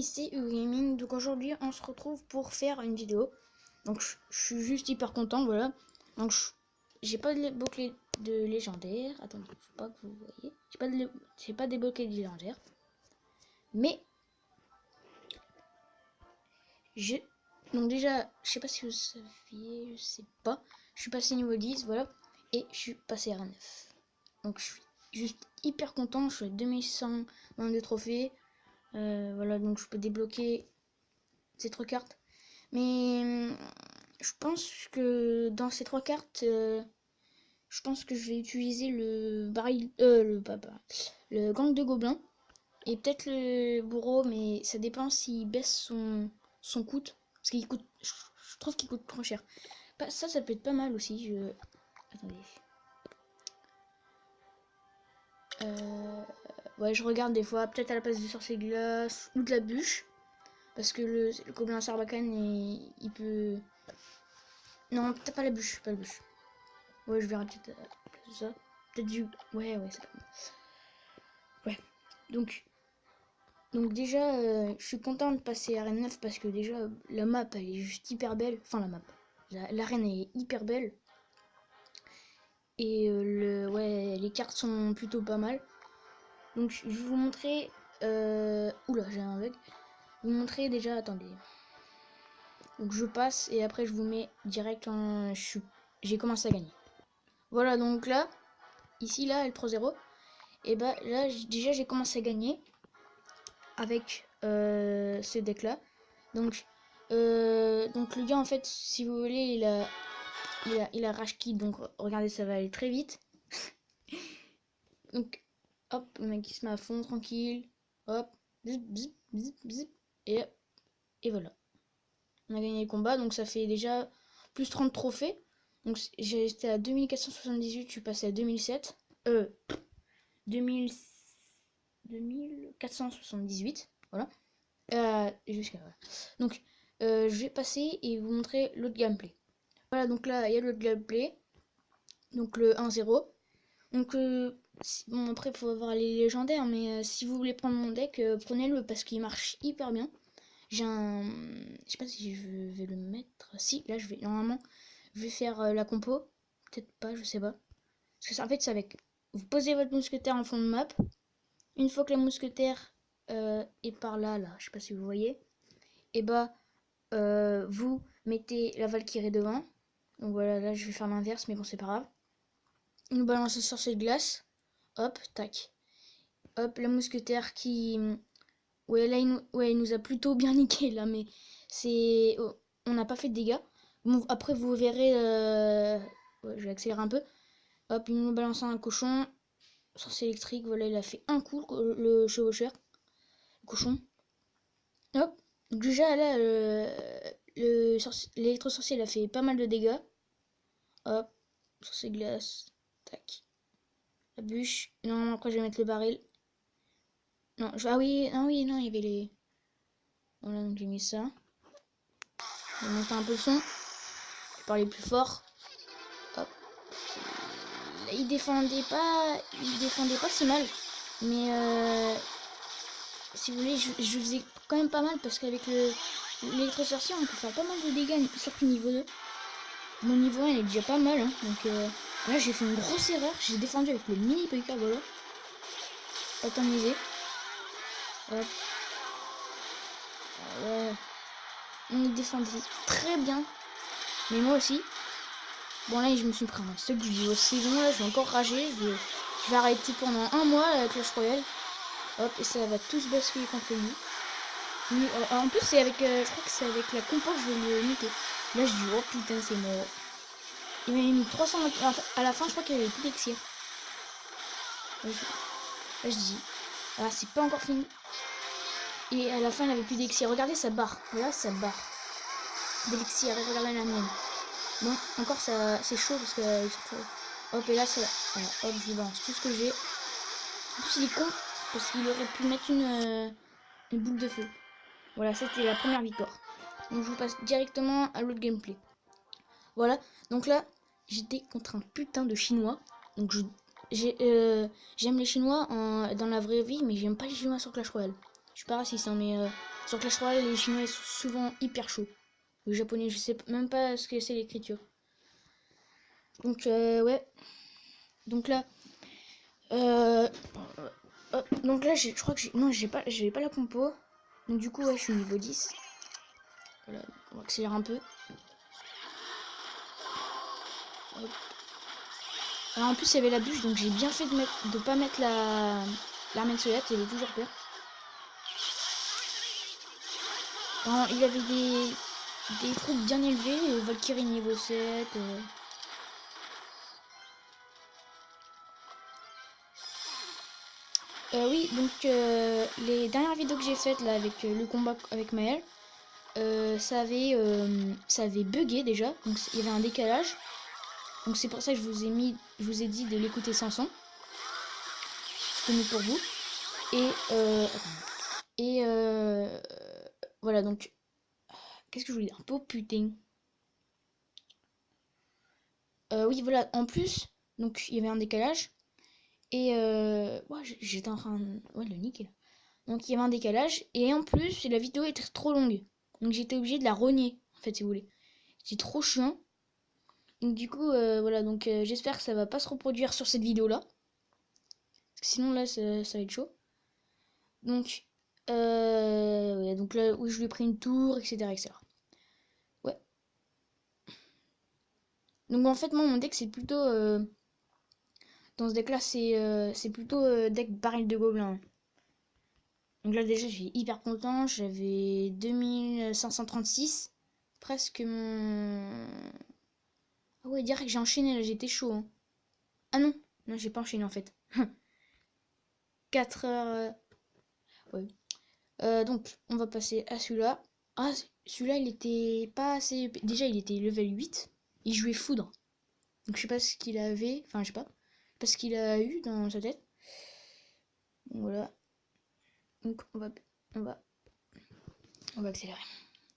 amis, c'est Ugaming. Donc aujourd'hui on se retrouve pour faire une vidéo. Donc je suis juste hyper content, voilà. Donc j'ai pas de bouclier de légendaire. Attendez, faut pas que vous voyez. J'ai pas des boucliers de légendaire. Mais donc déjà, je sais pas si vous saviez, je sais pas. Je suis passé niveau 10, voilà. Et je suis passé R9. Donc je suis juste hyper content. Je suis à 2122 trophées. Voilà, donc je peux débloquer ces 3 cartes. Mais je pense que dans ces 3 cartes, je pense que je vais utiliser le baril, le gang de gobelins et peut-être le bourreau, mais ça dépend s'il baisse son coût, parce qu'il coûte, je trouve qu'il coûte trop cher. Ça peut être pas mal aussi. Attendez. Ouais, je regarde des fois, peut-être à la place du sorcier glace ou de la bûche. Parce que le gobelin Sarbacane, il peut... Non, peut-être pas la bûche, pas la bûche. Ouais, je verrai peut-être ça. Peut-être du... Ouais, c'est pas mal. Ouais. Donc déjà, je suis content de passer à Arène 9 parce que déjà, la map, elle est juste hyper belle. Enfin, la map. L'arène est hyper belle. Et ouais, les cartes sont plutôt pas mal. Donc, je vais vous montrer... Oula, j'ai un bug. Vous montrer déjà, attendez. Donc je passe et après je vous mets direct en... J'ai commencé à gagner. Voilà, donc là, ici, là, L3-0. Et bah là, déjà j'ai commencé à gagner avec ce deck là. Donc le gars en fait, si vous voulez, il a rage kit, donc regardez, ça va aller très vite. Donc hop, le mec il se met à fond tranquille. Hop, zip, zip, zip, zip. Et voilà. On a gagné le combat, donc ça fait déjà plus 30 trophées. Donc j'étais à 2478, je suis passé à 2007. 2478, voilà. Jusqu'à voilà. Donc je vais passer et vous montrer l'autre gameplay. Voilà, donc là il y a l'autre gameplay. Donc le 1-0. Donc bon, après il faut avoir les légendaires, mais si vous voulez prendre mon deck, prenez-le parce qu'il marche hyper bien. J'ai un... Je sais pas si je vais le mettre. Si, là je vais... Normalement, je vais faire la compo. Peut-être pas, je sais pas. Parce que en fait, c'est avec... Vous posez votre mousquetaire en fond de map. Une fois que la mousquetaire est par là, je sais pas si vous voyez. Et bah, vous mettez la Valkyrie devant. Donc voilà, là je vais faire l'inverse, mais bon, c'est pas grave. Nous balançons sur cette glace. Hop, tac. Hop, la mousquetaire qui... Ouais, là, il nous a plutôt bien niqué, là, mais c'est... Oh, on n'a pas fait de dégâts. Bon, après, vous verrez... Ouais, je vais accélérer un peu. Hop, il nous balance un cochon. Sorcier électrique, voilà, il a fait un coup, le chevaucheur. Le cochon. Hop. Donc déjà, là, l'électro-sorcier, il a fait pas mal de dégâts. Hop. Sorcier glace. Tac. La bûche. Non, après, je vais mettre le baril. Non, ah oui, non, il y avait les... Voilà, donc j'ai mis ça. Je vais monter un peu le son. Je vais parler plus fort. Hop. Là, il défendait pas si mal. Mais si vous voulez, je faisais quand même pas mal parce qu'avec l'électro-sorcier, on peut faire pas mal de dégâts, surtout niveau 2. Mon niveau 1 il est déjà pas mal, hein. Donc là, j'ai fait une grosse erreur. J'ai défendu avec le mini Poker, voilà. Atomisé. Hop. On défendait très bien. Mais moi aussi. Bon, là, je me suis pris un stock du niveau. C'est bon, là, je vais encore rager. Je vais arrêter pendant un mois la Clash Royale. Hop, et ça va tous basculer contre lui. Mais, en plus, c'est avec. Je crois que c'est avec la compo que je vais le niquer. Là, je dis, oh putain, c'est mort. Il m'a mis 300 à la fin, je crois qu'il y avait plus d'exir. Là, je dis. Ah, c'est pas encore fini. Et à la fin, il avait plus d'exir. Regardez sa barre. Voilà, sa barre d'élixir. Regardez la mienne. Bon, encore, ça, c'est chaud parce que. Hop, et là, ça. Voilà, hop, je lui balance tout ce que j'ai. En plus, il est con parce qu'il aurait pu mettre une boule de feu. Voilà, c'était la première victoire. Donc, je vous passe directement à l'autre gameplay. Voilà, donc là, j'étais contre un putain de chinois. Donc, j'aime les chinois dans la vraie vie, mais j'aime pas les chinois sur Clash Royale. Je suis pas raciste, hein, mais Sur Clash Royale, les Chinois ils sont souvent hyper chauds. Les Japonais, je sais même pas ce que c'est l'écriture. Donc, ouais. Donc là, euh, donc là, je crois que non, j'avais pas la compo. Donc du coup, ouais, je suis niveau 10. Voilà, on va accélérer un peu. Hop. Alors en plus, il y avait la bûche, donc j'ai bien fait de pas mettre l'armée de Soyat, il avait toujours peur. Alors, il avait des troupes bien élevées, Valkyrie niveau 7. Oui, donc les dernières vidéos que j'ai faites là avec le combat avec Maël, ça avait bugué déjà, donc il y avait un décalage. Donc c'est pour ça que je vous ai dit de l'écouter sans son. C'est mieux pour vous. Et voilà, donc qu'est-ce que je voulais dire? Oh putain. Oui, voilà, en plus, donc il y avait un décalage. Et ouais, j'étais en train de... Ouais, le nickel. Donc il y avait un décalage. Et en plus, la vidéo était trop longue. Donc j'étais obligée de la rogner, en fait, si vous voulez. C'est trop chiant. Donc du coup, voilà, donc j'espère que ça va pas se reproduire sur cette vidéo-là. Sinon, là, ça va être chaud. Donc, ouais, donc là, où je lui ai pris une tour, etc., etc. Ouais. Donc en fait, moi, mon deck, c'est plutôt... dans ce deck-là, c'est plutôt deck baril de gobelins. Donc là, déjà, je suis hyper content. J'avais 2536. Presque mon... Ah ouais, dire que j'ai enchaîné, là, j'étais chaud. Hein. Ah non, non, j'ai pas enchaîné, en fait. 4 heures... Ouais. Donc, on va passer à celui-là. Ah, celui-là, il était pas assez... Déjà, il était level 8. Il jouait foudre. Donc, je sais pas ce qu'il avait... Enfin, je sais pas. Pas ce qu'il a eu dans sa tête. Donc, voilà. Donc, on va, on va accélérer.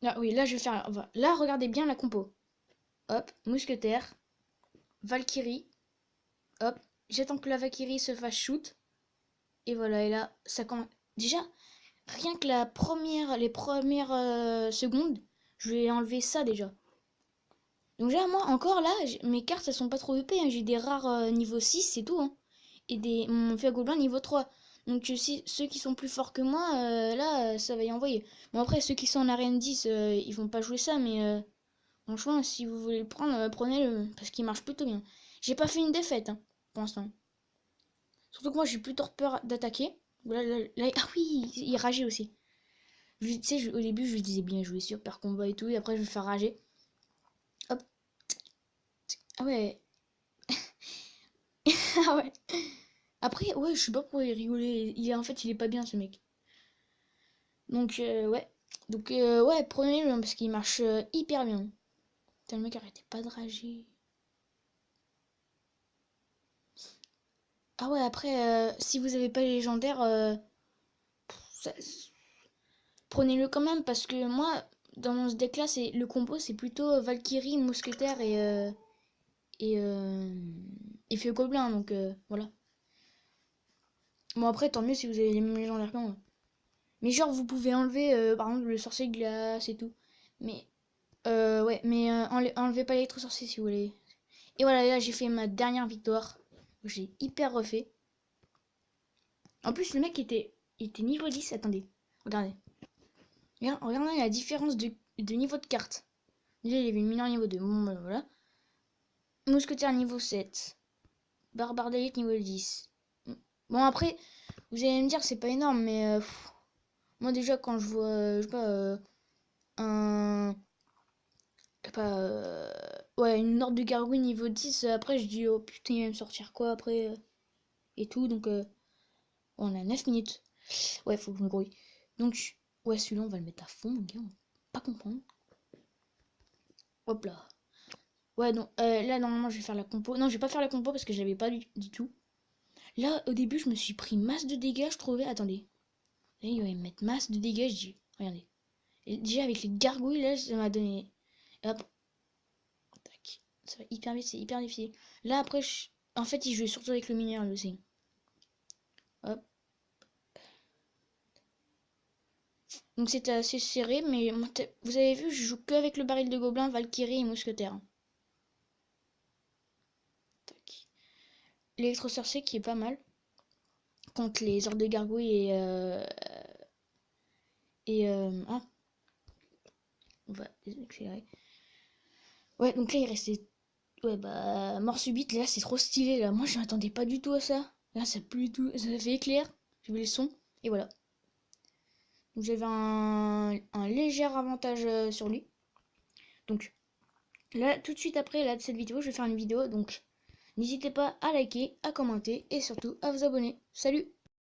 Là, oui, là, je vais faire... Là, regardez bien la compo. Hop, mousquetaire. Valkyrie. Hop, j'attends que la Valkyrie se fasse shoot. Et voilà, et là, ça commence... Déjà, rien que les premières secondes, je vais enlever ça déjà. Donc déjà, moi, encore là, mes cartes, elles sont pas trop EP. Hein. J'ai des rares niveau 6, c'est tout. Hein. Et mon feu gobelin niveau 3. Donc si ceux qui sont plus forts que moi, là, ça va y envoyer. Bon, après, ceux qui sont en arène 10, ils vont pas jouer ça. Mais franchement, si vous voulez le prendre, prenez-le. Parce qu'il marche plutôt bien. J'ai pas fait une défaite, hein, pour l'instant. Surtout que moi, j'ai plutôt peur d'attaquer. Ah oui, il rageait aussi. Tu sais, au début, je lui disais bien jouer sur super combat et tout. Et après, je vais faire rager. Hop. Ah ouais. Ah ouais. Après, ouais, je sais pas pourquoi il rigolait. En fait, il est pas bien, ce mec. Donc, ouais. Donc, ouais, prenez-le parce qu'il marche hyper bien. Putain, le mec arrêtait pas de rager. Ah ouais, après, si vous avez pas les légendaires, ça- prenez-le quand même parce que moi, dans ce deck-là, le compo, c'est plutôt Valkyrie, Mousquetaire et, euh, et Feu Gobelin. Donc, voilà. Bon, après, tant mieux si vous avez les mêmes légendaires que moi. Mais genre, vous pouvez enlever, par exemple, le sorcier de glace et tout. Mais ouais, mais enlevez pas l'électro-sorcier si vous voulez. Et voilà, là j'ai fait ma dernière victoire. J'ai hyper refait. En plus, le mec était niveau 10. Attendez, regardez. Regardez la différence de niveau de carte. Déjà, il y avait une mineure niveau 2. Bon, bah, voilà. Mousquetaire niveau 7. Barbare d'élite niveau 10. Bon, après, vous allez me dire, c'est pas énorme, mais moi déjà, quand je vois, je sais pas, un pas ouais une horde de gargouilles niveau 10 après je dis oh putain il va me sortir quoi après et tout donc on a 9 minutes ouais faut que je me grouille donc ouais celui-là on va le mettre à fond mon gars on va pas comprendre hop là ouais donc là normalement je vais faire la compo non je vais pas faire la compo parce que je l'avais pas du tout là au début je me suis pris masse de dégâts je trouvais attendez là il va me mettre masse de dégâts je dis regardez et déjà avec les gargouilles là ça m'a donné hop. Tac. Ça va hyper vite, c'est hyper difficile. Là, après, en fait, il joue surtout avec le mineur, lui aussi. Hop. Donc c'était assez serré, mais vous avez vu, je joue que avec le baril de gobelin, Valkyrie et mousquetaire. L'électro-sorcier qui est pas mal contre les ordres de gargouilles ah, on va désaccélérer. Ouais, donc là il restait, ouais bah mort subite. Là c'est trop stylé là. Moi je m'attendais pas du tout à ça. Là ça plus du tout, ça fait éclair. J'ai vu le son et voilà. Donc j'avais un léger avantage sur lui. Donc là tout de suite après là de cette vidéo, je vais faire une vidéo. Donc n'hésitez pas à liker, à commenter et surtout à vous abonner. Salut!